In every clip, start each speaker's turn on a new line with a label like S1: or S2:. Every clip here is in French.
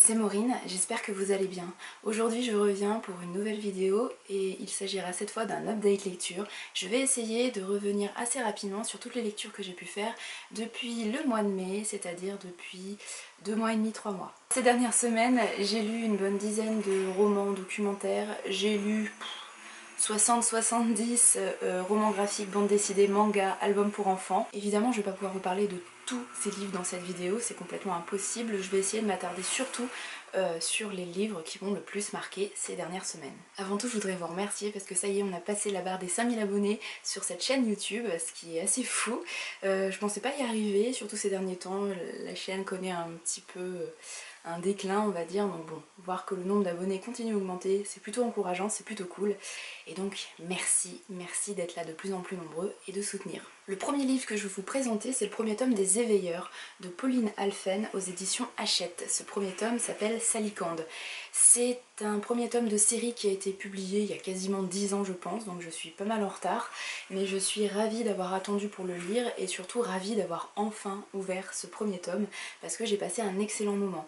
S1: c'est Maureen, j'espère que vous allez bien. Aujourd'hui je reviens pour une nouvelle vidéo et il s'agira cette fois d'un update lecture. Je vais essayer de revenir assez rapidement sur toutes les lectures que j'ai pu faire depuis le mois de mai, c'est-à-dire depuis 2 mois et demi, 3 mois. Ces dernières semaines, j'ai lu une bonne dizaine de romans documentaires, j'ai lu 60-70 romans graphiques, bandes dessinées, mangas, albums pour enfants. Évidemment, je ne vais pas pouvoir vous parler de tous ces livres dans cette vidéo, c'est complètement impossible. Je vais essayer de m'attarder surtout sur les livres qui m'ont le plus marqué ces dernières semaines. Avant tout, je voudrais vous remercier parce que ça y est, on a passé la barre des 5000 abonnés sur cette chaîne YouTube, ce qui est assez fou. Je pensais pas y arriver, surtout ces derniers temps, la chaîne connaît un petit peu un déclin on va dire, donc bon, voir que le nombre d'abonnés continue à augmenter, c'est plutôt encourageant, c'est plutôt cool. Et donc merci d'être là de plus en plus nombreux et de soutenir. Le premier livre que je vais vous présenter, c'est le premier tome des Éveilleurs de Pauline Alphen aux éditions Hachette. Ce premier tome s'appelle Salicande. C'est un premier tome de série qui a été publié il y a quasiment 10 ans je pense, donc je suis pas mal en retard, mais je suis ravie d'avoir attendu pour le lire et surtout ravie d'avoir enfin ouvert ce premier tome parce que j'ai passé un excellent moment.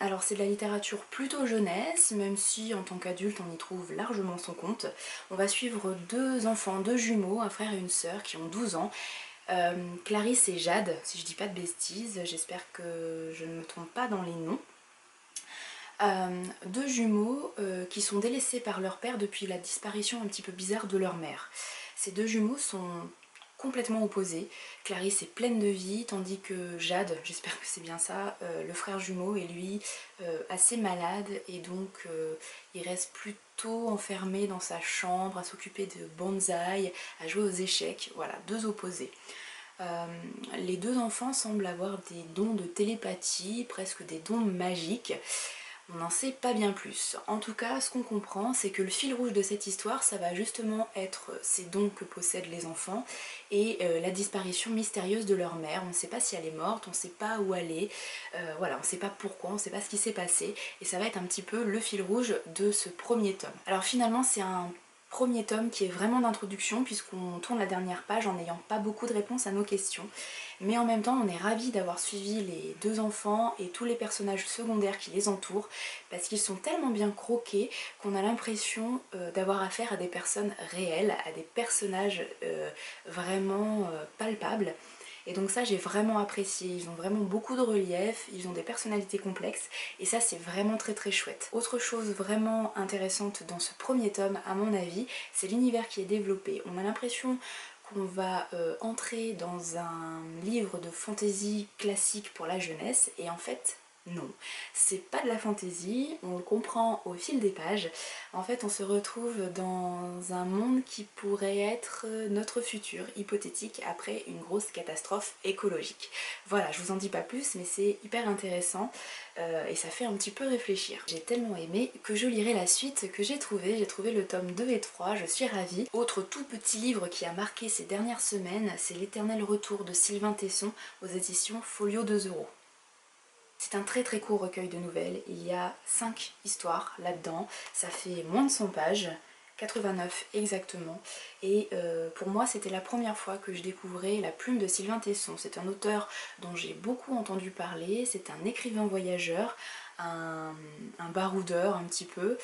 S1: Alors c'est de la littérature plutôt jeunesse, même si en tant qu'adulte on y trouve largement son compte. On va suivre deux enfants, deux jumeaux, un frère et une sœur qui ont 12 ans. Clarisse et Jade, si je dis pas de bêtises, j'espère que je ne me trompe pas dans les noms. Deux jumeaux qui sont délaissés par leur père depuis la disparition un petit peu bizarre de leur mère. Ces deux jumeaux sont complètement opposés. Clarisse est pleine de vie, tandis que Jade, j'espère que c'est bien ça, le frère jumeau est lui assez malade et donc il reste plutôt enfermé dans sa chambre à s'occuper de bonsaï, à jouer aux échecs, voilà, deux opposés. Les deux enfants semblent avoir des dons de télépathie, presque des dons magiques. On n'en sait pas bien plus. En tout cas, ce qu'on comprend, c'est que le fil rouge de cette histoire, ça va justement être ces dons que possèdent les enfants et la disparition mystérieuse de leur mère. On ne sait pas si elle est morte, on ne sait pas où elle est, voilà, on ne sait pas pourquoi, on ne sait pas ce qui s'est passé, et ça va être un petit peu le fil rouge de ce premier tome. Alors finalement, c'est un premier tome qui est vraiment d'introduction puisqu'on tourne la dernière page en n'ayant pas beaucoup de réponses à nos questions. Mais en même temps on est ravis d'avoir suivi les deux enfants et tous les personnages secondaires qui les entourent parce qu'ils sont tellement bien croqués qu'on a l'impression d'avoir affaire à des personnes réelles, à des personnages vraiment palpables. Et donc ça j'ai vraiment apprécié, ils ont vraiment beaucoup de relief, ils ont des personnalités complexes et ça c'est vraiment très chouette. Autre chose vraiment intéressante dans ce premier tome à mon avis, c'est l'univers qui est développé. On a l'impression qu'on va entrer dans un livre de fantasy classique pour la jeunesse et en fait non, c'est pas de la fantaisie, on le comprend au fil des pages. En fait on se retrouve dans un monde qui pourrait être notre futur hypothétique après une grosse catastrophe écologique. Voilà, je vous en dis pas plus mais c'est hyper intéressant et ça fait un petit peu réfléchir. J'ai tellement aimé que je lirai la suite que j'ai trouvé le tome 2 et 3, je suis ravie. Autre tout petit livre qui a marqué ces dernières semaines, c'est L'éternel retour de Sylvain Tesson aux éditions Folio 2 €. C'est un très court recueil de nouvelles, il y a 5 histoires là-dedans, ça fait moins de 100 pages, 89 exactement, et pour moi c'était la première fois que je découvrais la plume de Sylvain Tesson. C'est un auteur dont j'ai beaucoup entendu parler, c'est un écrivain voyageur, un baroudeur un petit peu,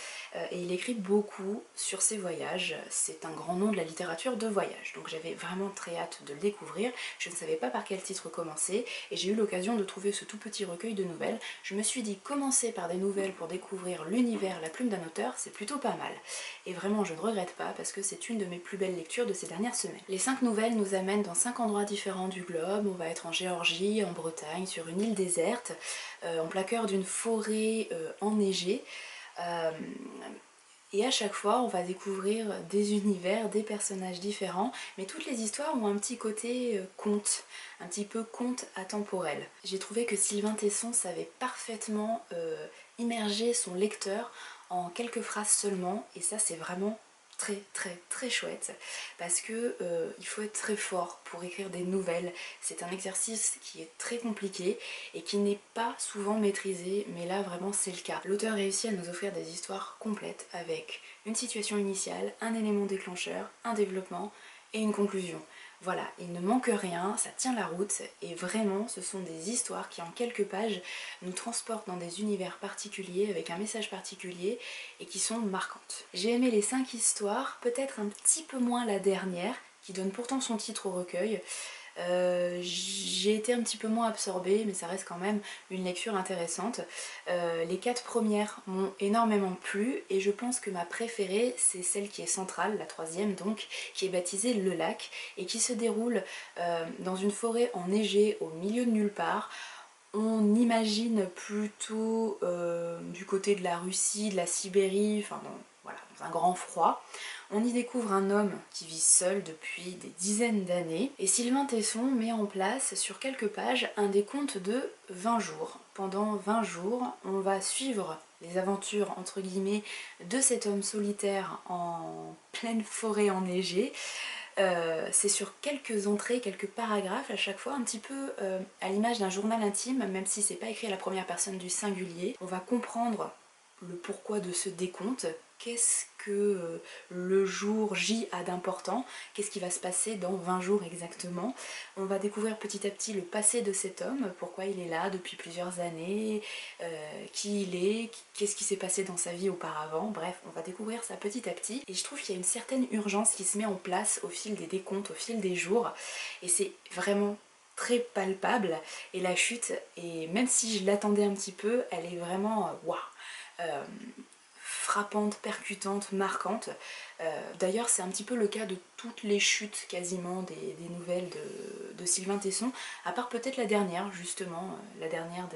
S1: et il écrit beaucoup sur ses voyages. C'est un grand nom de la littérature de voyage, donc j'avais vraiment très hâte de le découvrir. Je ne savais pas par quel titre commencer et j'ai eu l'occasion de trouver ce tout petit recueil de nouvelles. Je me suis dit commencer par des nouvelles pour découvrir l'univers, la plume d'un auteur, c'est plutôt pas mal. Et vraiment je ne regrette pas parce que c'est une de mes plus belles lectures de ces dernières semaines. Les 5 nouvelles nous amènent dans 5 endroits différents du globe. On va être en Géorgie, en Bretagne, sur une île déserte, en plein cœur d'une forêt enneigée. Et à chaque fois on va découvrir des univers, des personnages différents, mais toutes les histoires ont un petit côté conte, un petit peu conte atemporel. J'ai trouvé que Sylvain Tesson savait parfaitement immerger son lecteur en quelques phrases seulement, et ça c'est vraiment très chouette parce que il faut être très fort pour écrire des nouvelles. C'est un exercice qui est très compliqué et qui n'est pas souvent maîtrisé, mais là vraiment c'est le cas. L'auteur réussit à nous offrir des histoires complètes avec une situation initiale, un élément déclencheur, un développement et une conclusion. Voilà, il ne manque rien, ça tient la route et vraiment ce sont des histoires qui en quelques pages nous transportent dans des univers particuliers avec un message particulier et qui sont marquantes. J'ai aimé les 5 histoires, peut-être un petit peu moins la dernière qui donne pourtant son titre au recueil. J'ai été un petit peu moins absorbée, mais ça reste quand même une lecture intéressante. Les 4 premières m'ont énormément plu et je pense que ma préférée c'est celle qui est centrale, la troisième donc, qui est baptisée Le Lac et qui se déroule dans une forêt enneigée au milieu de nulle part. On imagine plutôt du côté de la Russie, de la Sibérie, enfin voilà, dans un grand froid. On y découvre un homme qui vit seul depuis des dizaines d'années et Sylvain Tesson met en place sur quelques pages un décompte de 20 jours. Pendant 20 jours, on va suivre les aventures entre guillemets de cet homme solitaire en pleine forêt enneigée. C'est sur quelques entrées, quelques paragraphes à chaque fois, un petit peu à l'image d'un journal intime, même si c'est pas écrit à la première personne du singulier. On va comprendre le pourquoi de ce décompte, qu'est-ce que le jour J a d'important, qu'est-ce qui va se passer dans 20 jours exactement. On va découvrir petit à petit le passé de cet homme, pourquoi il est là depuis plusieurs années, qui il est, qu'est-ce qui s'est passé dans sa vie auparavant, bref, on va découvrir ça petit à petit. Et je trouve qu'il y a une certaine urgence qui se met en place au fil des décomptes, au fil des jours, et c'est vraiment très palpable. Et la chute, et même si je l'attendais un petit peu, elle est vraiment waouh, frappante, percutante, marquante. D'ailleurs c'est un petit peu le cas de toutes les chutes quasiment des nouvelles de Sylvain Tesson, à part peut-être la dernière justement, la dernière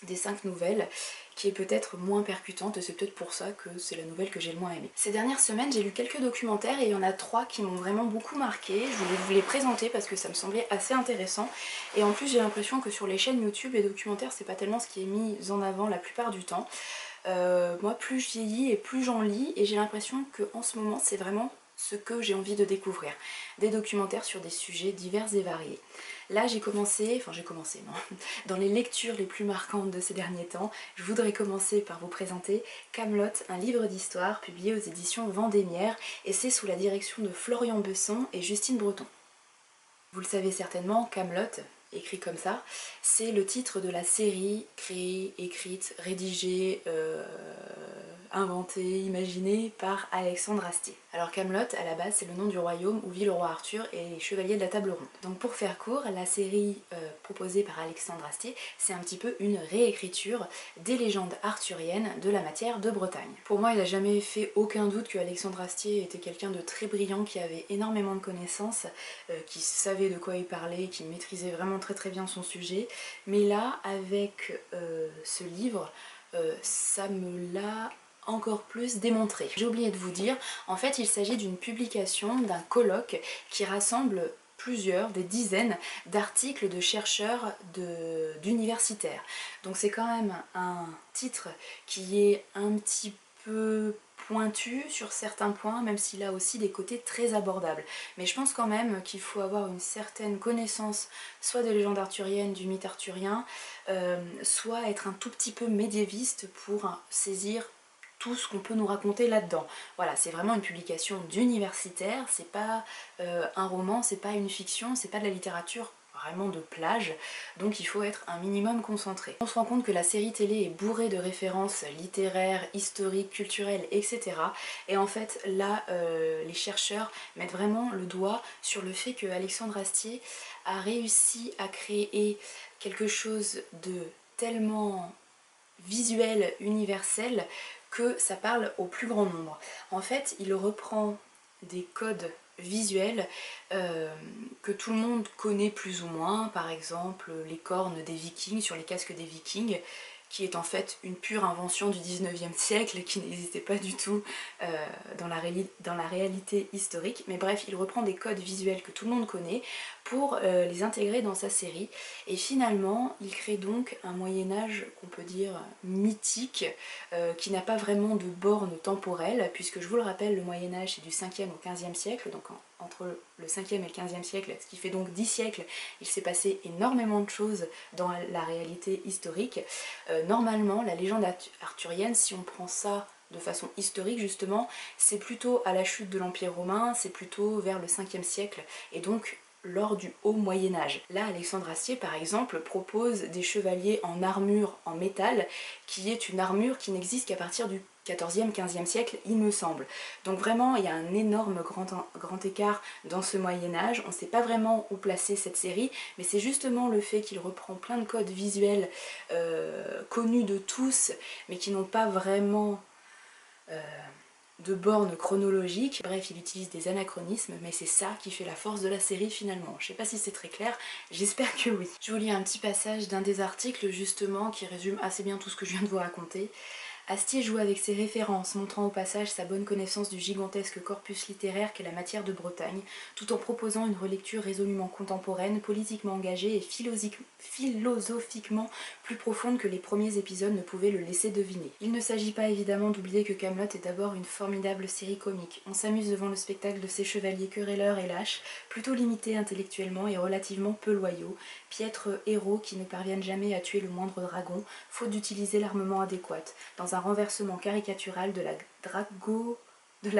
S1: des 5 nouvelles, qui est peut-être moins percutante et c'est peut-être pour ça que c'est la nouvelle que j'ai le moins aimée. Ces dernières semaines j'ai lu quelques documentaires et il y en a 3 qui m'ont vraiment beaucoup marqué. Je voulais vous les présenter parce que ça me semblait assez intéressant et en plus j'ai l'impression que sur les chaînes YouTube les documentaires c'est pas tellement ce qui est mis en avant la plupart du temps. Moi plus je vieillis et plus j'en lis et j'ai l'impression qu'en ce moment c'est vraiment ce que j'ai envie de découvrir. Des documentaires sur des sujets divers et variés. Là j'ai commencé, non, dans les lectures les plus marquantes de ces derniers temps, je voudrais commencer par vous présenter Kaamelott, un livre d'histoire publié aux éditions Vendémiaire et c'est sous la direction de Florian Besson et Justine Breton. Vous le savez certainement, Kaamelott, écrit comme ça, c'est le titre de la série créée, écrite, rédigée, inventée, imaginée par Alexandre Astier. Alors Kaamelott, à la base, c'est le nom du royaume où vit le roi Arthur et les chevaliers de la table ronde. Donc pour faire court, la série proposée par Alexandre Astier, c'est un petit peu une réécriture des légendes arthuriennes de la matière de Bretagne. Pour moi, il n'a jamais fait aucun doute que Alexandre Astier était quelqu'un de très brillant, qui avait énormément de connaissances, qui savait de quoi il parlait, qui maîtrisait vraiment très bien son sujet. Mais là, avec ce livre, ça me l'a encore plus démontré. J'ai oublié de vous dire, en fait il s'agit d'une publication, d'un colloque qui rassemble des dizaines d'articles de chercheurs d'universitaires. Donc c'est quand même un titre qui est un petit peu pointu sur certains points, même s'il a aussi des côtés très abordables. Mais je pense quand même qu'il faut avoir une certaine connaissance soit des légendes arthuriennes, du mythe arthurien, soit être un tout petit peu médiéviste pour saisir tout ce qu'on peut nous raconter là-dedans. Voilà, c'est vraiment une publication d'universitaire, c'est pas un roman, c'est pas une fiction, c'est pas de la littérature vraiment de plage, donc il faut être un minimum concentré. On se rend compte que la série télé est bourrée de références littéraires, historiques, culturelles, etc. Et en fait là, les chercheurs mettent vraiment le doigt sur le fait que Alexandre Astier a réussi à créer quelque chose de tellement visuel, universel, que ça parle au plus grand nombre. En fait, il reprend des codes visuels que tout le monde connaît plus ou moins, par exemple les cornes des vikings sur les casques des vikings, qui est en fait une pure invention du 19e siècle, qui n'existait pas du tout dans la réalité historique. Mais bref, il reprend des codes visuels que tout le monde connaît pour les intégrer dans sa série. Et finalement, il crée donc un Moyen-Âge qu'on peut dire mythique, qui n'a pas vraiment de borne temporelle, puisque je vous le rappelle, le Moyen-Âge c'est du 5e au 15e siècle, donc entre le 5e et le 15e siècle, ce qui fait donc 10 siècles, il s'est passé énormément de choses dans la réalité historique. Normalement, la légende arthurienne, si on prend ça de façon historique justement, c'est plutôt à la chute de l'Empire romain, c'est plutôt vers le 5e siècle, et donc lors du haut Moyen-Âge. Là, Alexandre Astier, par exemple, propose des chevaliers en armure en métal, qui est une armure qui n'existe qu'à partir du 14e, 15e siècle, il me semble. Donc vraiment, il y a un énorme grand écart dans ce Moyen-Âge. On ne sait pas vraiment où placer cette série, mais c'est justement le fait qu'il reprend plein de codes visuels connus de tous, mais qui n'ont pas vraiment de bornes chronologiques. Bref, il utilise des anachronismes, mais c'est ça qui fait la force de la série finalement. Je sais pas si c'est très clair, j'espère que oui. Je vous lis un petit passage d'un des articles justement qui résume assez bien tout ce que je viens de vous raconter. Astier joue avec ses références, montrant au passage sa bonne connaissance du gigantesque corpus littéraire qu'est la matière de Bretagne, tout en proposant une relecture résolument contemporaine, politiquement engagée et philosophiquement plus profonde que les premiers épisodes ne pouvaient le laisser deviner. Il ne s'agit pas évidemment d'oublier que Kaamelott est d'abord une formidable série comique. On s'amuse devant le spectacle de ces chevaliers querelleurs et lâches, plutôt limités intellectuellement et relativement peu loyaux, piètres héros qui ne parviennent jamais à tuer le moindre dragon, faute d'utiliser l'armement adéquat, dans un renversement caricatural de la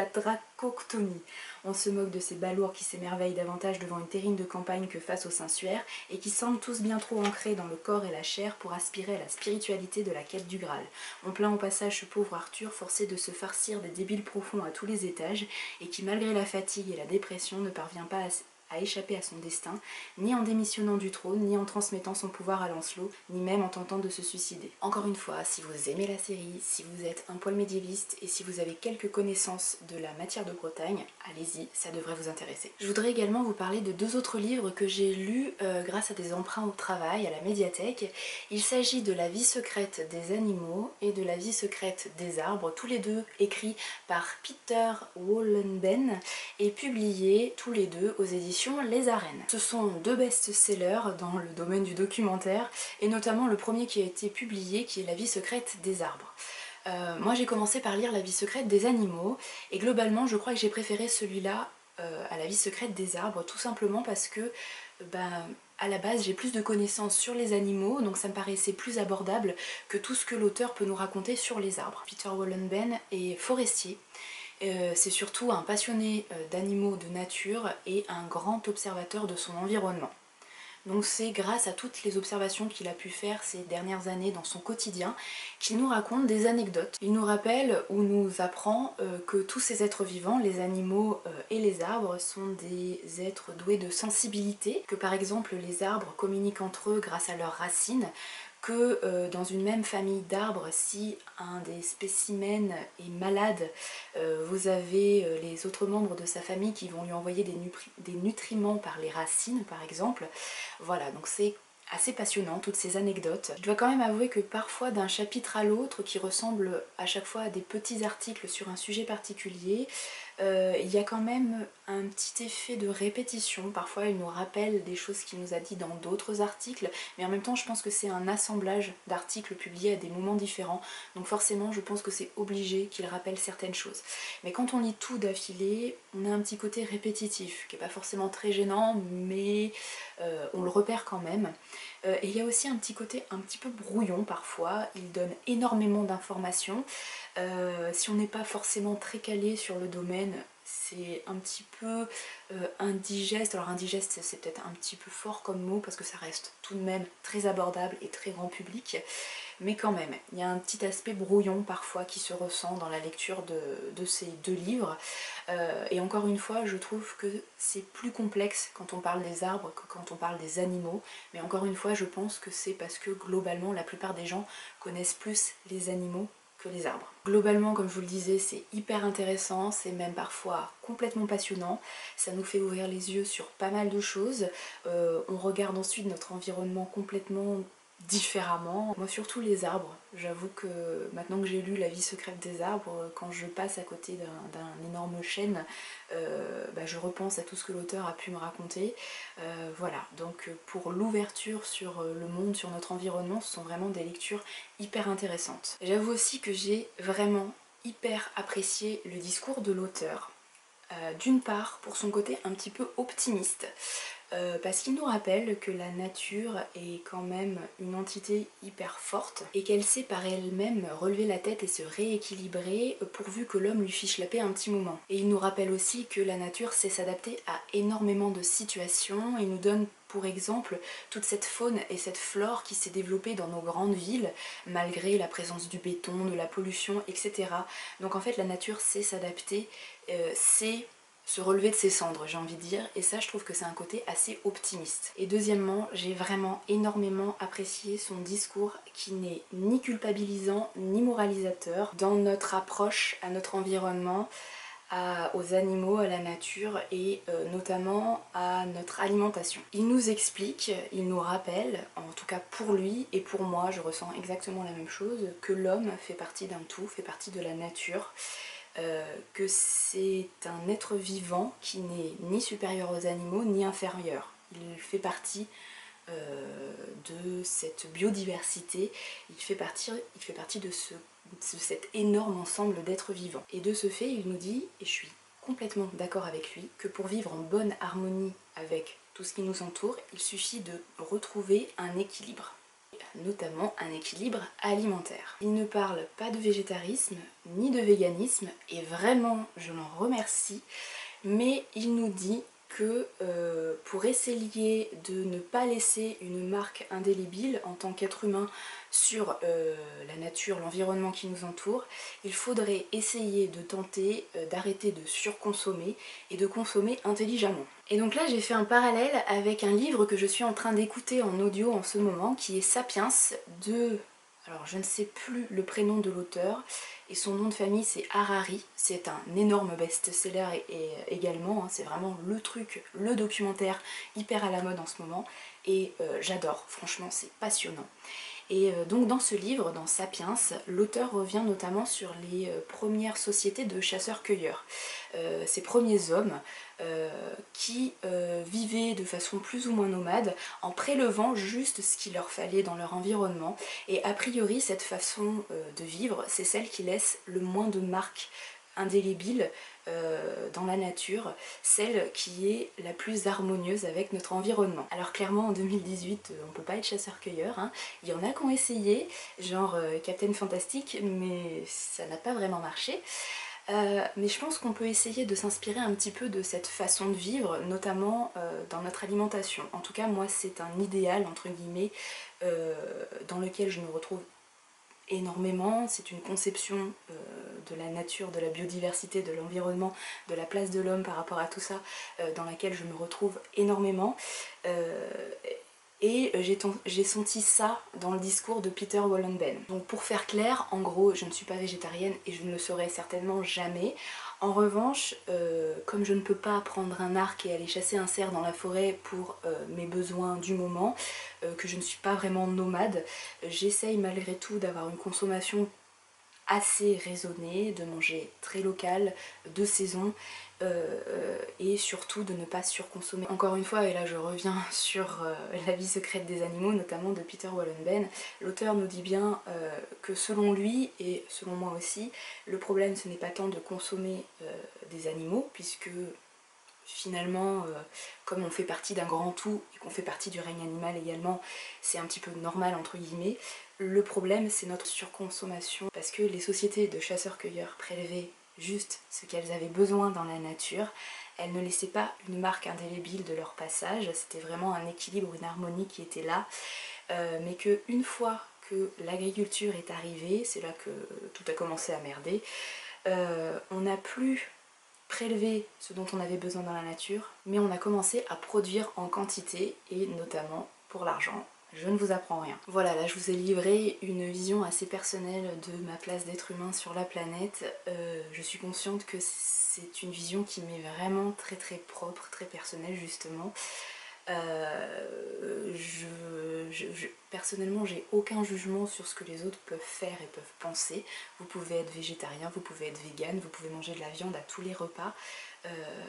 S1: dracoctonie. On se moque de ces balourds qui s'émerveillent davantage devant une terrine de campagne que face au Saint-Suaire, et qui semblent tous bien trop ancrés dans le corps et la chair pour aspirer à la spiritualité de la quête du Graal. On plaint au passage ce pauvre Arthur forcé de se farcir des débiles profonds à tous les étages, et qui malgré la fatigue et la dépression ne parvient pas à échapper à son destin, ni en démissionnant du trône, ni en transmettant son pouvoir à Lancelot, ni même en tentant de se suicider. Encore une fois, si vous aimez la série, si vous êtes un poil médiéviste et si vous avez quelques connaissances de la matière de Bretagne, allez-y, ça devrait vous intéresser. Je voudrais également vous parler de 2 autres livres que j'ai lus grâce à des emprunts au travail, à la médiathèque. Il s'agit de La vie secrète des animaux et de La vie secrète des arbres, tous les deux écrits par Peter Wohlleben et publiés tous les deux aux éditions Les Arènes. Ce sont 2 best-sellers dans le domaine du documentaire, et notamment le premier qui a été publié, qui est La vie secrète des arbres. Moi j'ai commencé par lire La vie secrète des animaux, et globalement je crois que j'ai préféré celui-là à La vie secrète des arbres, tout simplement parce que à la base j'ai plus de connaissances sur les animaux, donc ça me paraissait plus abordable que tout ce que l'auteur peut nous raconter sur les arbres. Peter Wohlleben est forestier. C'est surtout un passionné d'animaux, de nature, et un grand observateur de son environnement. Donc c'est grâce à toutes les observations qu'il a pu faire ces dernières années dans son quotidien qu'il nous raconte des anecdotes. Il nous rappelle ou nous apprend que tous ces êtres vivants, les animaux et les arbres, sont des êtres doués de sensibilité, que par exemple les arbres communiquent entre eux grâce à leurs racines, que dans une même famille d'arbres, si un des spécimens est malade, vous avez les autres membres de sa famille qui vont lui envoyer des nutriments par les racines par exemple. Voilà, donc c'est assez passionnant toutes ces anecdotes. Je dois quand même avouer que parfois d'un chapitre à l'autre, qui ressemble à chaque fois à des petits articles sur un sujet particulier, il y a quand même un petit effet de répétition. Parfois il nous rappelle des choses qu'il nous a dit dans d'autres articles, mais en même temps je pense que c'est un assemblage d'articles publiés à des moments différents, donc forcément je pense que c'est obligé qu'il rappelle certaines choses. Mais quand on lit tout d'affilée, on a un petit côté répétitif, qui n'est pas forcément très gênant, mais on le repère quand même. Et il y a aussi un petit côté un petit peu brouillon parfois, il donne énormément d'informations. Si on n'est pas forcément très calé sur le domaine, c'est un petit peu indigeste. Alors indigeste c'est peut-être un petit peu fort comme mot parce que ça reste tout de même très abordable et très grand public, mais quand même, il y a un petit aspect brouillon parfois qui se ressent dans la lecture de ces 2 livres. Et encore une fois, je trouve que c'est plus complexe quand on parle des arbres que quand on parle des animaux, mais encore une fois, je pense que c'est parce que globalement, la plupart des gens connaissent plus les animaux que les arbres. Globalement, comme je vous le disais, c'est hyper intéressant, c'est même parfois complètement passionnant, ça nous fait ouvrir les yeux sur pas mal de choses, on regarde ensuite notre environnement complètement différemment. Moi surtout les arbres, j'avoue que maintenant que j'ai lu La vie secrète des arbres, quand je passe à côté d'un énorme chêne, je repense à tout ce que l'auteur a pu me raconter. Voilà, donc pour l'ouverture sur le monde, sur notre environnement, ce sont vraiment des lectures hyper intéressantes. J'avoue aussi que j'ai vraiment hyper apprécié le discours de l'auteur. D'une part pour son côté un petit peu optimiste. parce qu'il nous rappelle que la nature est quand même une entité hyper forte et qu'elle sait par elle-même relever la tête et se rééquilibrer pourvu que l'homme lui fiche la paix un petit moment. Et il nous rappelle aussi que la nature sait s'adapter à énormément de situations. Il nous donne pour exemple toute cette faune et cette flore qui s'est développée dans nos grandes villes malgré la présence du béton, de la pollution, etc. Donc en fait la nature sait s'adapter, sait se relever de ses cendres, j'ai envie de dire, et ça je trouve que c'est un côté assez optimiste. Et deuxièmement, j'ai vraiment énormément apprécié son discours qui n'est ni culpabilisant ni moralisateur dans notre approche à notre environnement, aux animaux, à la nature et notamment à notre alimentation. Il nous explique, il nous rappelle, en tout cas pour lui et pour moi, je ressens exactement la même chose, que l'homme fait partie d'un tout, fait partie de la nature, que c'est un être vivant qui n'est ni supérieur aux animaux ni inférieur. Il fait partie de cette biodiversité, il fait partie de cet énorme ensemble d'êtres vivants. Et de ce fait, il nous dit, et je suis complètement d'accord avec lui, que pour vivre en bonne harmonie avec tout ce qui nous entoure, il suffit de retrouver un équilibre, notamment un équilibre alimentaire. Il ne parle pas de végétarisme ni de véganisme, et vraiment je l'en remercie, mais il nous dit que pour essayer de ne pas laisser une marque indélébile en tant qu'être humain sur la nature, l'environnement qui nous entoure, il faudrait essayer de tenter d'arrêter de surconsommer et de consommer intelligemment. Et donc là j'ai fait un parallèle avec un livre que je suis en train d'écouter en audio en ce moment qui est Sapiens de... Alors je ne sais plus le prénom de l'auteur et son nom de famille c'est Harari, c'est un énorme best-seller et également, hein, c'est vraiment le truc, le documentaire hyper à la mode en ce moment et j'adore, franchement c'est passionnant. Et donc dans ce livre, dans Sapiens, l'auteur revient notamment sur les premières sociétés de chasseurs-cueilleurs. Ces premiers hommes qui vivaient de façon plus ou moins nomade en prélevant juste ce qu'il leur fallait dans leur environnement. Et a priori, cette façon de vivre, c'est celle qui laisse le moins de marques indélébiles dans la nature, celle qui est la plus harmonieuse avec notre environnement. Alors clairement en 2018 on peut pas être chasseur-cueilleur, hein. Il y en a qui ont essayé, genre Captain Fantastic, mais ça n'a pas vraiment marché. Mais je pense qu'on peut essayer de s'inspirer un petit peu de cette façon de vivre, notamment dans notre alimentation. En tout cas moi c'est un idéal entre guillemets dans lequel je me retrouve énormément, c'est une conception de la nature, de la biodiversité, de l'environnement, de la place de l'homme par rapport à tout ça, dans laquelle je me retrouve énormément. Et j'ai senti ça dans le discours de Peter Wohlenben. Donc pour faire clair, en gros, je ne suis pas végétarienne et je ne le serai certainement jamais. En revanche, comme je ne peux pas prendre un arc et aller chasser un cerf dans la forêt pour mes besoins du moment, que je ne suis pas vraiment nomade, j'essaye malgré tout d'avoir une consommation assez raisonnée, de manger très local, de saison, et surtout de ne pas surconsommer. Encore une fois, et là je reviens sur la vie secrète des animaux, notamment de Peter Wohlenben, l'auteur nous dit bien que selon lui, et selon moi aussi, le problème ce n'est pas tant de consommer des animaux, puisque finalement, comme on fait partie d'un grand tout et qu'on fait partie du règne animal également, c'est un petit peu normal entre guillemets. Le problème c'est notre surconsommation, parce que les sociétés de chasseurs-cueilleurs prélevaient juste ce qu'elles avaient besoin dans la nature, elles ne laissaient pas une marque indélébile de leur passage, c'était vraiment un équilibre, une harmonie qui était là, mais qu'une fois que l'agriculture est arrivée, c'est là que tout a commencé à merder, on n'a plus prélever ce dont on avait besoin dans la nature, mais on a commencé à produire en quantité et notamment pour l'argent. Je ne vous apprends rien. Voilà, là je vous ai livré une vision assez personnelle de ma place d'être humain sur la planète. Je suis consciente que c'est une vision qui m'est vraiment très propre, très personnelle justement. Personnellement, j'ai aucun jugement sur ce que les autres peuvent faire et peuvent penser. Vous pouvez être végétarien, vous pouvez être vegan, vous pouvez manger de la viande à tous les repas.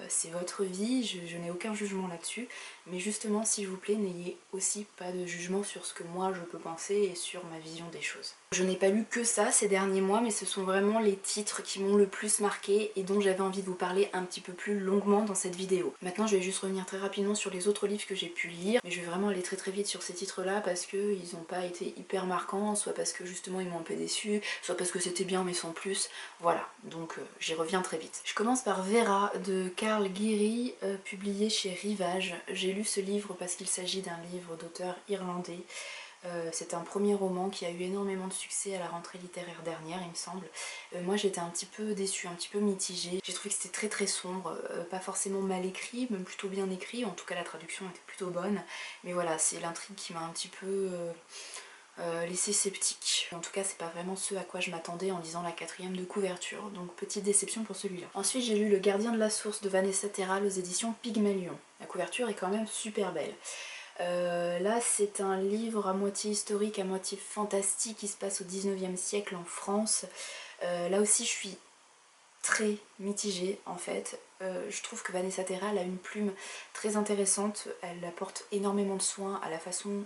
S1: c'est votre vie, je n'ai aucun jugement là-dessus, mais justement s'il vous plaît n'ayez aussi pas de jugement sur ce que moi je peux penser et sur ma vision des choses. Je n'ai pas lu que ça ces derniers mois, mais ce sont vraiment les titres qui m'ont le plus marqué et dont j'avais envie de vous parler un petit peu plus longuement dans cette vidéo. Maintenant je vais juste revenir très rapidement sur les autres livres que j'ai pu lire, mais je vais vraiment aller très vite sur ces titres là parce qu'ils n'ont pas été hyper marquants, soit parce que justement ils m'ont un peu déçu, soit parce que c'était bien mais sans plus, voilà, donc j'y reviens très vite. Je commence par Vera de Carl Guéry, publié chez Rivage. J'ai lu ce livre parce qu'il s'agit d'un livre d'auteur irlandais. C'est un premier roman qui a eu énormément de succès à la rentrée littéraire dernière, il me semble. Moi j'étais un petit peu déçue, un petit peu mitigée. J'ai trouvé que c'était très sombre, pas forcément mal écrit, même plutôt bien écrit. En tout cas la traduction était plutôt bonne. Mais voilà, c'est l'intrigue qui m'a un petit peu laissé sceptique. En tout cas c'est pas vraiment ce à quoi je m'attendais en lisant la 4e de couverture. Donc petite déception pour celui-là. Ensuite j'ai lu Le Gardien de la Source de Vanessa Terral aux éditions Pygmalion. La couverture est quand même super belle. Là c'est un livre à moitié historique, à moitié fantastique qui se passe au 19e siècle en France. Là aussi je suis très mitigée en fait. Je trouve que Vanessa Terral a une plume très intéressante, elle apporte énormément de soin à la façon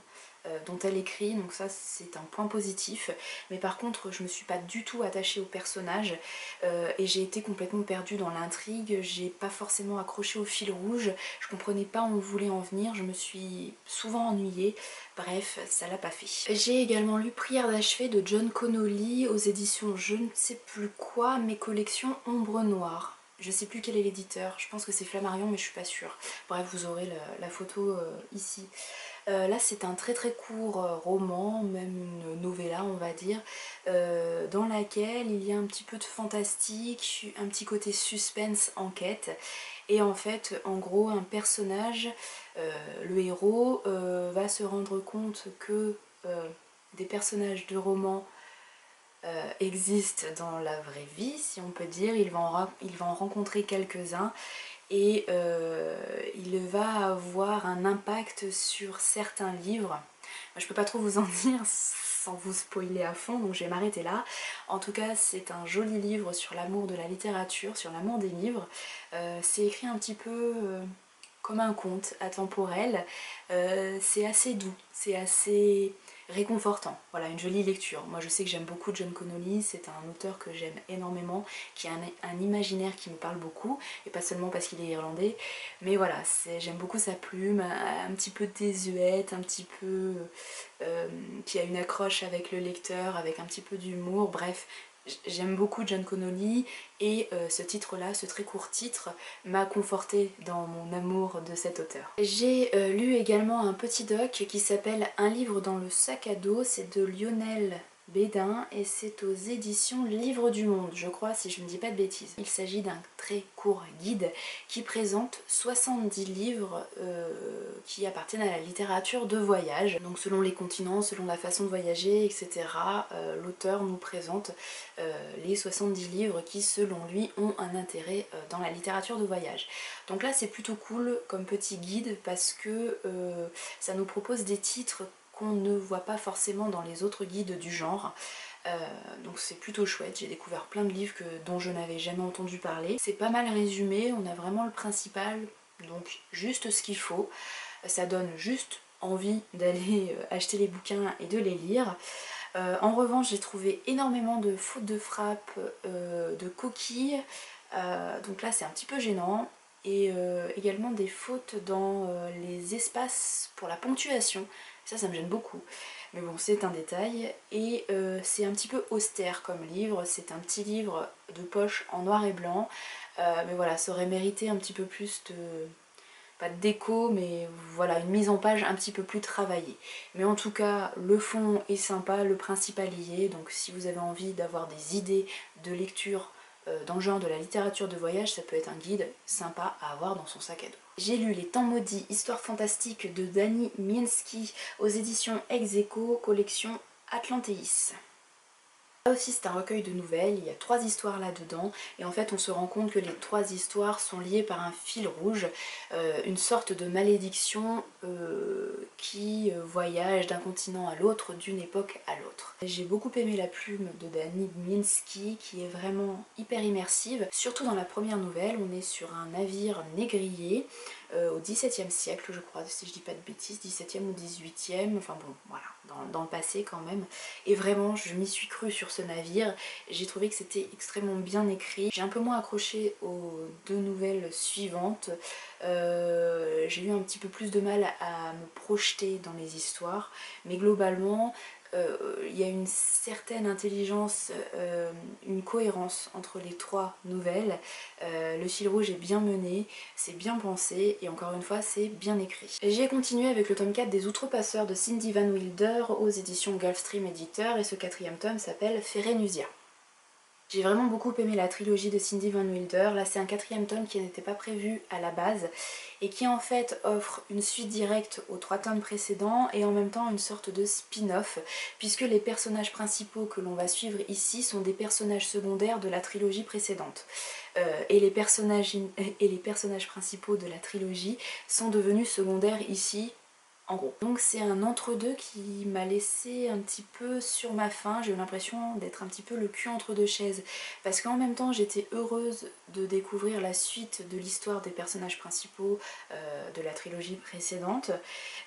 S1: dont elle écrit, donc ça c'est un point positif, mais par contre je me suis pas du tout attachée au personnage et j'ai été complètement perdue dans l'intrigue, j'ai pas forcément accroché au fil rouge, je comprenais pas où on voulait en venir, je me suis souvent ennuyée, bref ça l'a pas fait. J'ai également lu Prière d'achever de John Connolly aux éditions je ne sais plus quoi, mes collections Ombre Noire. Je sais plus quel est l'éditeur, je pense que c'est Flammarion mais je suis pas sûre. Bref vous aurez la photo ici. Là c'est un très court roman, même une novella on va dire, dans laquelle il y a un petit peu de fantastique, un petit côté suspense, enquête, et en fait en gros un personnage, le héros, va se rendre compte que des personnages de romans existent dans la vraie vie si on peut dire, il va en rencontrer quelques-uns et il va avoir un impact sur certains livres. Moi, je peux pas trop vous en dire sans vous spoiler à fond, donc je vais m'arrêter là. En tout cas, c'est un joli livre sur l'amour de la littérature, sur l'amour des livres. C'est écrit un petit peu comme un conte atemporel. C'est assez doux, c'est assez réconfortant. Voilà, une jolie lecture. Moi je sais que j'aime beaucoup John Connolly, c'est un auteur que j'aime énormément, qui a un imaginaire qui me parle beaucoup, et pas seulement parce qu'il est irlandais, mais voilà, j'aime beaucoup sa plume, un petit peu désuète, un petit peu qui a une accroche avec le lecteur, avec un petit peu d'humour, bref. J'aime beaucoup John Connolly et ce titre-là, ce très court titre, m'a confortée dans mon amour de cet auteur. J'ai lu également un petit doc qui s'appelle Un livre dans le sac à dos, c'est de Lionel Bédin et c'est aux éditions Livre du Monde, je crois, si je ne dis pas de bêtises. Il s'agit d'un très court guide qui présente 70 livres qui appartiennent à la littérature de voyage. Donc selon les continents, selon la façon de voyager, etc. L'auteur nous présente les 70 livres qui selon lui ont un intérêt dans la littérature de voyage. Donc là c'est plutôt cool comme petit guide parce que ça nous propose des titres qu'on ne voit pas forcément dans les autres guides du genre. Donc c'est plutôt chouette, j'ai découvert plein de livres dont je n'avais jamais entendu parler. C'est pas mal résumé, on a vraiment le principal, donc juste ce qu'il faut. Ça donne juste envie d'aller acheter les bouquins et de les lire. En revanche j'ai trouvé énormément de fautes de frappe, de coquilles, donc là c'est un petit peu gênant. Et également des fautes dans les espaces pour la ponctuation, ça me gêne beaucoup. Mais bon c'est un détail et c'est un petit peu austère comme livre, c'est un petit livre de poche en noir et blanc, mais voilà ça aurait mérité un petit peu plus de... pas de déco mais voilà une mise en page un petit peu plus travaillée. Mais en tout cas le fond est sympa, le principal y est, donc si vous avez envie d'avoir des idées de lecture dans le genre de la littérature de voyage, ça peut être un guide sympa à avoir dans son sac à dos. J'ai lu Les Temps Maudits, histoire fantastique de Dani Miński aux éditions Ex Aequo, collection Atlantéis. Là aussi c'est un recueil de nouvelles, il y a 3 histoires là-dedans et en fait on se rend compte que les 3 histoires sont liées par un fil rouge, une sorte de malédiction qui voyage d'un continent à l'autre, d'une époque à l'autre. J'ai beaucoup aimé la plume de Dani Miński qui est vraiment hyper immersive, surtout dans la première nouvelle, on est sur un navire négrier au XVIIe siècle je crois, si je dis pas de bêtises, XVIIe ou XVIIIe, enfin bon voilà, dans le passé quand même. Et vraiment je m'y suis crue sur ce navire, j'ai trouvé que c'était extrêmement bien écrit. J'ai un peu moins accroché aux 2 nouvelles suivantes, j'ai eu un petit peu plus de mal à me projeter dans les histoires, mais globalement il y a une certaine intelligence, une cohérence entre les 3 nouvelles. Le fil rouge est bien mené, c'est bien pensé et encore une fois c'est bien écrit. J'ai continué avec le tome 4 des Outrepasseurs de Cindy Van Wilder aux éditions Gulfstream Éditeur et ce 4e tome s'appelle Ferenusia. J'ai vraiment beaucoup aimé la trilogie de Cindy Van Wilder. Là c'est un 4e tome qui n'était pas prévu à la base et qui en fait offre une suite directe aux 3 tomes précédents et en même temps une sorte de spin-off puisque les personnages principaux que l'on va suivre ici sont des personnages secondaires de la trilogie précédente. Et les personnages principaux de la trilogie sont devenus secondaires ici en gros. Donc c'est un entre-deux qui m'a laissé un petit peu sur ma faim, j'ai eu l'impression d'être un petit peu le cul entre 2 chaises parce qu'en même temps j'étais heureuse de découvrir la suite de l'histoire des personnages principaux de la trilogie précédente.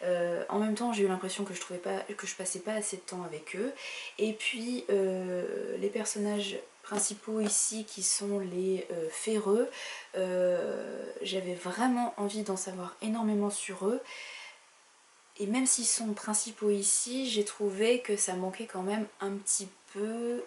S1: En même temps j'ai eu l'impression que je passais pas assez de temps avec eux et puis les personnages principaux ici qui sont les Ferreux, j'avais vraiment envie d'en savoir énormément sur eux. Et même s'ils sont principaux ici, j'ai trouvé que ça manquait quand même un petit peu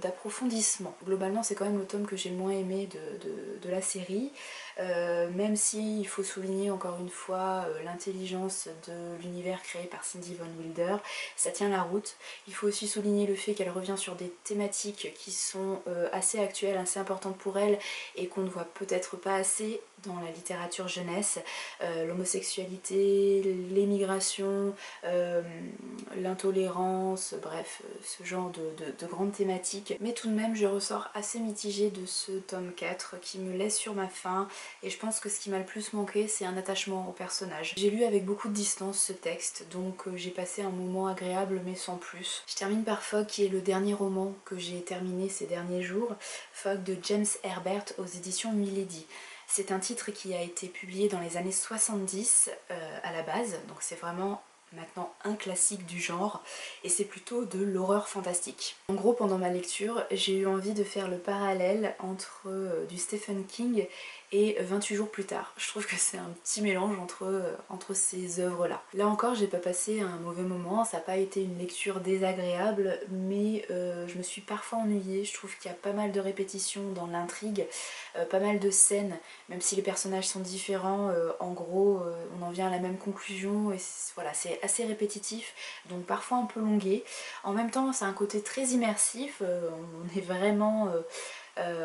S1: d'approfondissement. Globalement, c'est quand même le tome que j'ai le moins aimé de la série, même s'il faut souligner encore une fois l'intelligence de l'univers créé par Cindy Van Wilder, ça tient la route. Il faut aussi souligner le fait qu'elle revient sur des thématiques qui sont assez actuelles, assez importantes pour elle et qu'on ne voit peut-être pas assez dans la littérature jeunesse, l'homosexualité, l'émigration, l'intolérance, bref, ce genre de grandes thématiques. Mais tout de même, je ressors assez mitigée de ce tome 4 qui me laisse sur ma faim et je pense que ce qui m'a le plus manqué, c'est un attachement au personnage. J'ai lu avec beaucoup de distance ce texte, donc j'ai passé un moment agréable mais sans plus. Je termine par Fog qui est le dernier roman que j'ai terminé ces derniers jours, Fog de James Herbert aux éditions Milady. C'est un titre qui a été publié dans les années 70 à la base, donc c'est vraiment maintenant un classique du genre et c'est plutôt de l'horreur fantastique. En gros pendant ma lecture j'ai eu envie de faire le parallèle entre du Stephen King et 28 jours plus tard. Je trouve que c'est un petit mélange entre ces œuvres là. Là encore j'ai pas passé un mauvais moment, ça n'a pas été une lecture désagréable mais je me suis parfois ennuyée, je trouve qu'il y a pas mal de répétitions dans l'intrigue, pas mal de scènes, même si les personnages sont différents, en gros on en vient à la même conclusion et voilà, c'est assez répétitif, donc parfois un peu longué. En même temps c'est un côté très immersif, on est vraiment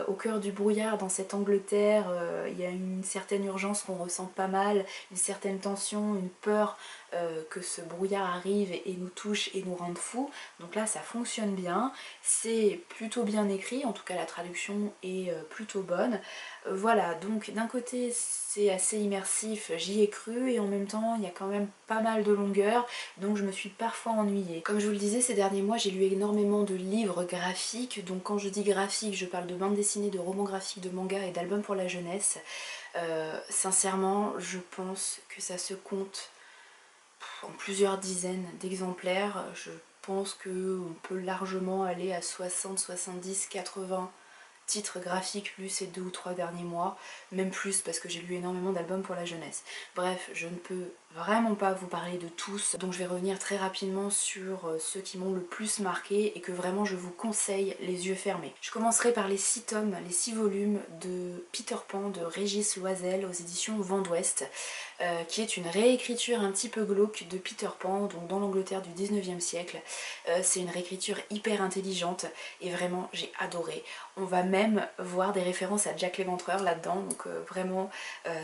S1: au cœur du brouillard dans cette Angleterre, il y a une certaine urgence qu'on ressent pas mal, une certaine tension, une peur que ce brouillard arrive et nous touche et nous rende fous. Donc là ça fonctionne bien, c'est plutôt bien écrit, en tout cas la traduction est plutôt bonne. Voilà, donc d'un côté c'est assez immersif, j'y ai cru et en même temps il y a quand même pas mal de longueur, donc je me suis parfois ennuyée. Comme je vous le disais, ces derniers mois j'ai lu énormément de livres graphiques, donc quand je dis graphique je parle de bande dessinée, de romans graphiques, de mangas et d'albums pour la jeunesse. Sincèrement je pense que ça se compte en plusieurs dizaines d'exemplaires. Je pense qu'on peut largement aller à 60, 70, 80 titres graphiques lus ces 2 ou 3 derniers mois, même plus parce que j'ai lu énormément d'albums pour la jeunesse. Bref, je ne peux vraiment pas vous parler de tous, donc je vais revenir très rapidement sur ceux qui m'ont le plus marqué et que vraiment je vous conseille les yeux fermés. Je commencerai par les 6 tomes, les 6 volumes de Peter Pan de Régis Loisel aux éditions Vent d'Ouest, qui est une réécriture un petit peu glauque de Peter Pan, donc dans l'Angleterre du 19e siècle. C'est une réécriture hyper intelligente et vraiment j'ai adoré. On va même voir des références à Jack l'Éventreur là-dedans, donc vraiment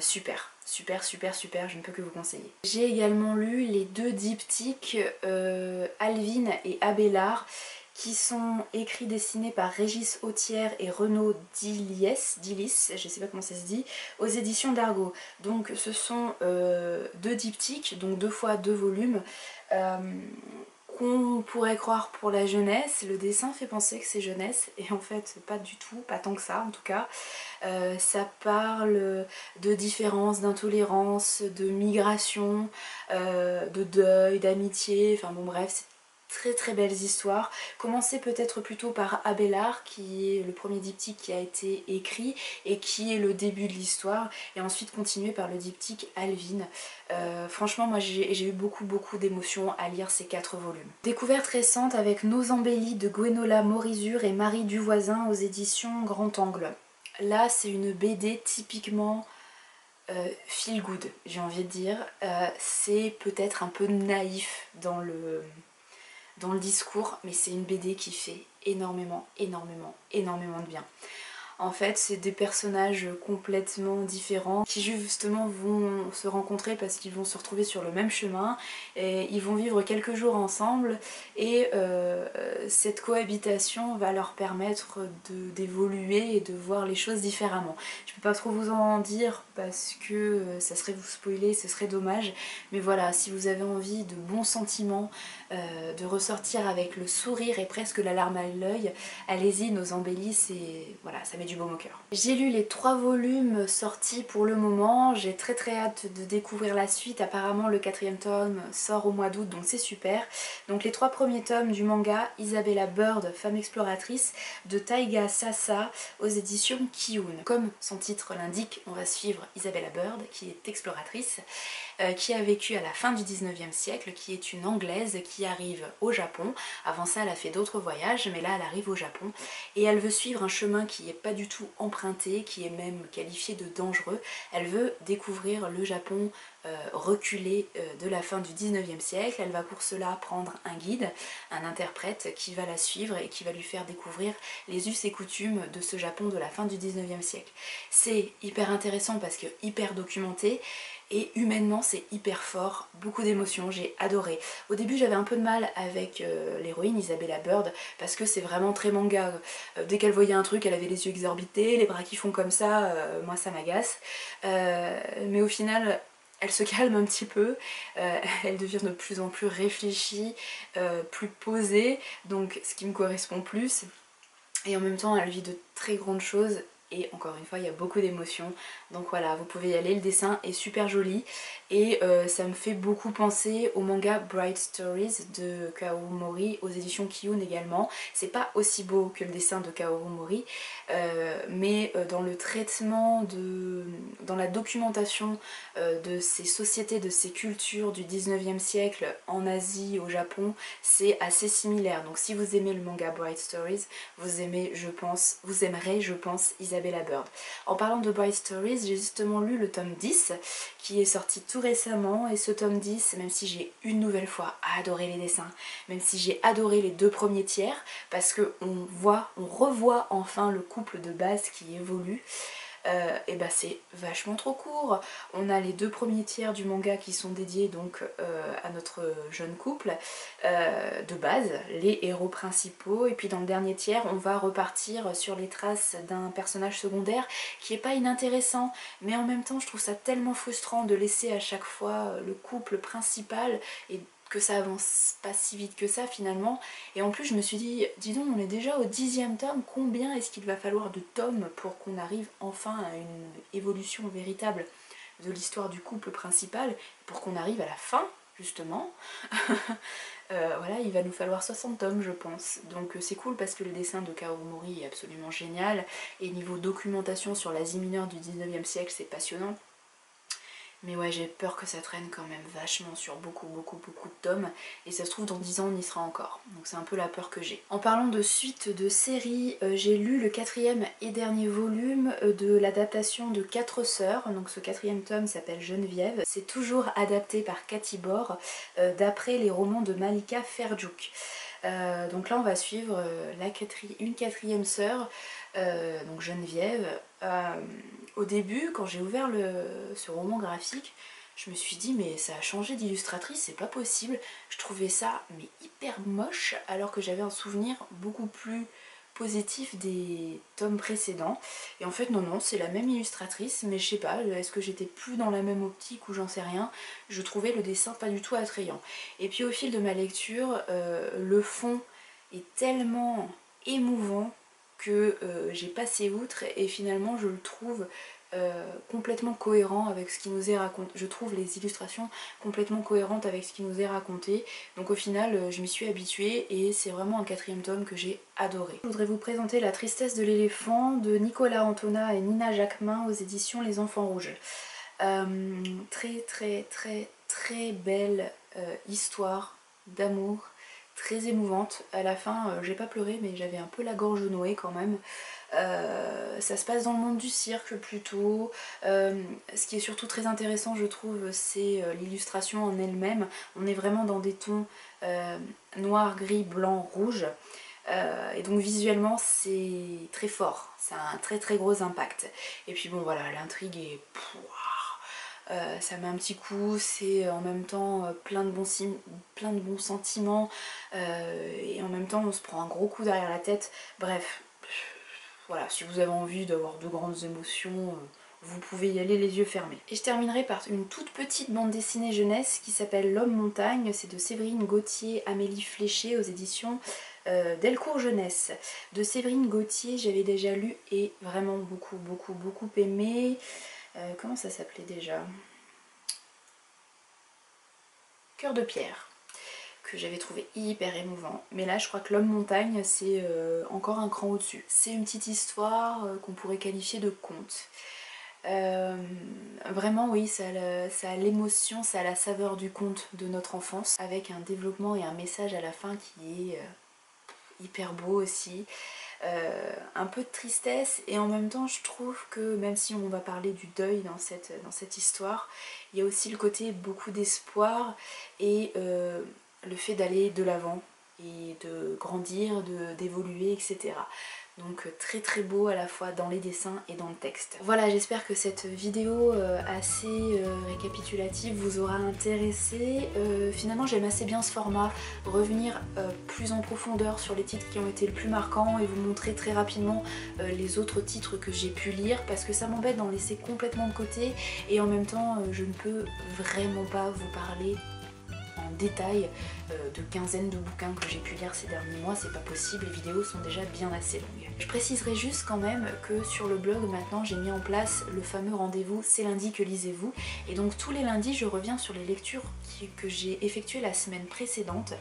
S1: super. Super, super, super, je ne peux que vous conseiller. J'ai également lu les 2 diptyques Alvin et Abélard, qui sont écrits dessinés par Régis Autière et Renaud Dillis, je sais pas comment ça se dit, aux éditions d'Argo. Donc ce sont deux diptyques, donc 2 fois 2 volumes, qu'on pourrait croire pour la jeunesse. Le dessin fait penser que c'est jeunesse, et en fait pas du tout, pas tant que ça en tout cas. Ça parle de différences, d'intolérance, de migration, de deuil, d'amitié, enfin bon bref, c'est très très belles histoires. Commencez peut-être plutôt par Abélard, qui est le premier diptyque qui a été écrit et qui est le début de l'histoire, et ensuite continuer par le diptyque Alvin. Franchement moi j'ai eu beaucoup d'émotions à lire ces 4 volumes. Découverte récente avec Nos embellis de Gwenola Morizur et Marie Duvoisin aux éditions Grand Angle. Là c'est une BD typiquement feel good, j'ai envie de dire. C'est peut-être un peu naïf dans le discours, mais c'est une BD qui fait énormément de bien. En fait, c'est des personnages complètement différents qui justement vont se rencontrer parce qu'ils vont se retrouver sur le même chemin et ils vont vivre quelques jours ensemble, et cette cohabitation va leur permettre d'évoluer et de voir les choses différemment. Je peux pas trop vous en dire parce que ça serait vous spoiler, ce serait dommage, mais voilà, si vous avez envie de bons sentiments, de ressortir avec le sourire et presque la larme à l'œil, allez-y, Nos embellis, c'est voilà, ça met du baume au cœur. J'ai lu les 3 volumes sortis pour le moment, j'ai très hâte de découvrir la suite. Apparemment le 4e tome sort au mois d'août, donc c'est super. Donc les 3 premiers tomes du manga Isabella Bird, femme exploratrice, de Taiga Sasa aux éditions Kiyun. Comme son titre l'indique, on va suivre Isabella Bird, qui est exploratrice, qui a vécu à la fin du 19e siècle, qui est une Anglaise qui arrive au Japon. Avant ça elle a fait d'autres voyages, mais là elle arrive au Japon et elle veut suivre un chemin qui n'est pas du tout emprunté, qui est même qualifié de dangereux. Elle veut découvrir le Japon reculé de la fin du 19e siècle. Elle va pour cela prendre un guide, un interprète qui va la suivre et qui va lui faire découvrir les us et coutumes de ce Japon de la fin du 19e siècle. C'est hyper intéressant parce que hyper documenté, et humainement c'est hyper fort, beaucoup d'émotions, j'ai adoré. Au début j'avais un peu de mal avec l'héroïne Isabella Bird parce que c'est vraiment très manga. Dès qu'elle voyait un truc elle avait les yeux exorbités, les bras qui font comme ça, moi ça m'agace. Mais au final elle se calme un petit peu, elle devient de plus en plus réfléchie, plus posée, donc ce qui me correspond plus. Et en même temps elle vit de très grandes choses. Et encore une fois, il y a beaucoup d'émotions. Donc voilà, vous pouvez y aller. Le dessin est super joli. Et ça me fait beaucoup penser au manga Bright Stories de Kaoru Mori, aux éditions Kiyun également. C'est pas aussi beau que le dessin de Kaoru Mori, mais dans le traitement, dans la documentation de ces sociétés, de ces cultures du 19e siècle en Asie, au Japon, c'est assez similaire. Donc si vous aimez le manga Bright Stories, vous aimerez, je pense, Isabella Bird. En parlant de Bright Stories, j'ai justement lu le tome 10 qui est sorti tout récemment, et ce tome 10, même si j'ai une nouvelle fois adoré les dessins, même si j'ai adoré les 2 premiers tiers, parce que on revoit enfin le couple de base qui évolue, et bah c'est vachement trop court. On a les 2 premiers tiers du manga qui sont dédiés donc à notre jeune couple de base, les héros principaux, et puis dans le dernier tiers on va repartir sur les traces d'un personnage secondaire qui est pas inintéressant, mais en même temps je trouve ça tellement frustrant de laisser à chaque fois le couple principal et que ça avance pas si vite que ça finalement. Et en plus je me suis dit, dis donc on est déjà au 10e tome, combien est-ce qu'il va falloir de tomes pour qu'on arrive enfin à une évolution véritable de l'histoire du couple principal, pour qu'on arrive à la fin justement. Voilà, il va nous falloir 60 tomes je pense. Donc c'est cool parce que le dessin de Kaoru Mori est absolument génial, et niveau documentation sur l'Asie mineure du 19e siècle c'est passionnant. Mais ouais, j'ai peur que ça traîne quand même vachement sur beaucoup de tomes, et ça se trouve dans 10 ans on y sera encore. Donc c'est un peu la peur que j'ai. En parlant de suite de séries, j'ai lu le 4e et dernier volume de l'adaptation de 4 sœurs. Donc ce 4e tome s'appelle Geneviève. C'est toujours adapté par Cathy Bor, d'après les romans de Malika Ferjuk. Donc là on va suivre une 4e sœur, donc Geneviève. Au début, quand j'ai ouvert ce roman graphique, je me suis dit mais ça a changé d'illustratrice, c'est pas possible. Je trouvais ça mais hyper moche alors que j'avais un souvenir beaucoup plus positif des tomes précédents. Et en fait non, c'est la même illustratrice, mais je sais pas, est-ce que j'étais plus dans la même optique ou j'en sais rien. Je trouvais le dessin pas du tout attrayant. Et puis au fil de ma lecture, le fond est tellement émouvant que j'ai passé outre et finalement je le trouve complètement cohérent avec ce qui nous est raconté. Je trouve les illustrations complètement cohérentes avec ce qui nous est raconté. Donc au final je m'y suis habituée et c'est vraiment un 4e tome que j'ai adoré. Je voudrais vous présenter La tristesse de l'éléphant de Nicolas Antona et Nina Jacquemin aux éditions Les Enfants Rouges. Très belle histoire d'amour, très émouvante. À la fin j'ai pas pleuré mais j'avais un peu la gorge nouée quand même. Ça se passe dans le monde du cirque plutôt. Ce qui est surtout très intéressant je trouve c'est l'illustration en elle-même. On est vraiment dans des tons noir, gris, blanc, rouge. Et donc visuellement c'est très fort, ça a un très gros impact. Et puis bon voilà, l'intrigue est... ça met un petit coup, c'est en même temps plein de bons sentiments et en même temps on se prend un gros coup derrière la tête. Bref, voilà, si vous avez envie d'avoir de grandes émotions, vous pouvez y aller les yeux fermés. Et je terminerai par une toute petite bande dessinée jeunesse qui s'appelle L'Homme Montagne, c'est de Séverine Gauthier, Amélie Fléché aux éditions Delcourt Jeunesse. De Séverine Gauthier j'avais déjà lu et vraiment beaucoup aimé. Comment ça s'appelait déjà? Cœur de pierre, que j'avais trouvé hyper émouvant. Mais là je crois que L'Homme Montagne c'est encore un cran au-dessus. C'est une petite histoire qu'on pourrait qualifier de conte. Vraiment oui, ça a l'émotion, ça a la saveur du conte de notre enfance, avec un développement et un message à la fin qui est hyper beau aussi. Un peu de tristesse et en même temps je trouve que même si on va parler du deuil dans cette histoire, il y a aussi le côté beaucoup d'espoir et le fait d'aller de l'avant et de grandir, d'évoluer, etc. Donc très beau à la fois dans les dessins et dans le texte. Voilà, j'espère que cette vidéo assez récapitulative vous aura intéressé. Finalement j'aime assez bien ce format, revenir plus en profondeur sur les titres qui ont été le plus marquants et vous montrer très rapidement les autres titres que j'ai pu lire, parce que ça m'embête d'en laisser complètement de côté et en même temps je ne peux vraiment pas vous parler en détail de quinzaine de bouquins que j'ai pu lire ces derniers mois, c'est pas possible, les vidéos sont déjà bien assez longues. Je préciserai juste quand même que sur le blog maintenant j'ai mis en place le fameux rendez-vous C'est lundi que lisez-vous, et donc tous les lundis je reviens sur les lectures que j'ai effectuées la semaine précédente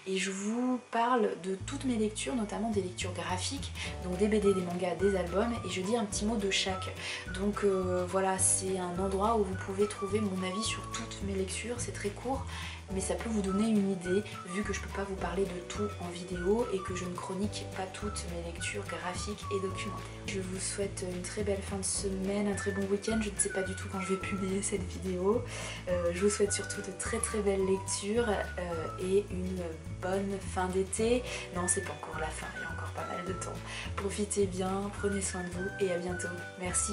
S1: et je vous parle de toutes mes lectures, notamment des lectures graphiques, donc des BD, des mangas, des albums, et je dis un petit mot de chaque. Donc voilà, c'est un endroit où vous pouvez trouver mon avis sur toutes mes lectures, c'est très court mais ça peut vous donner une idée vu que je peux pas vous parler de tout en vidéo et que je ne chronique pas toutes mes lectures graphiques et documentaires. Je vous souhaite une très belle fin de semaine, un très bon week-end, je ne sais pas du tout quand je vais publier cette vidéo. Je vous souhaite surtout de très belles lectures et une bonne fin d'été. Non, c'est pas encore la fin, il y a encore pas mal de temps. Profitez bien, prenez soin de vous et à bientôt. Merci.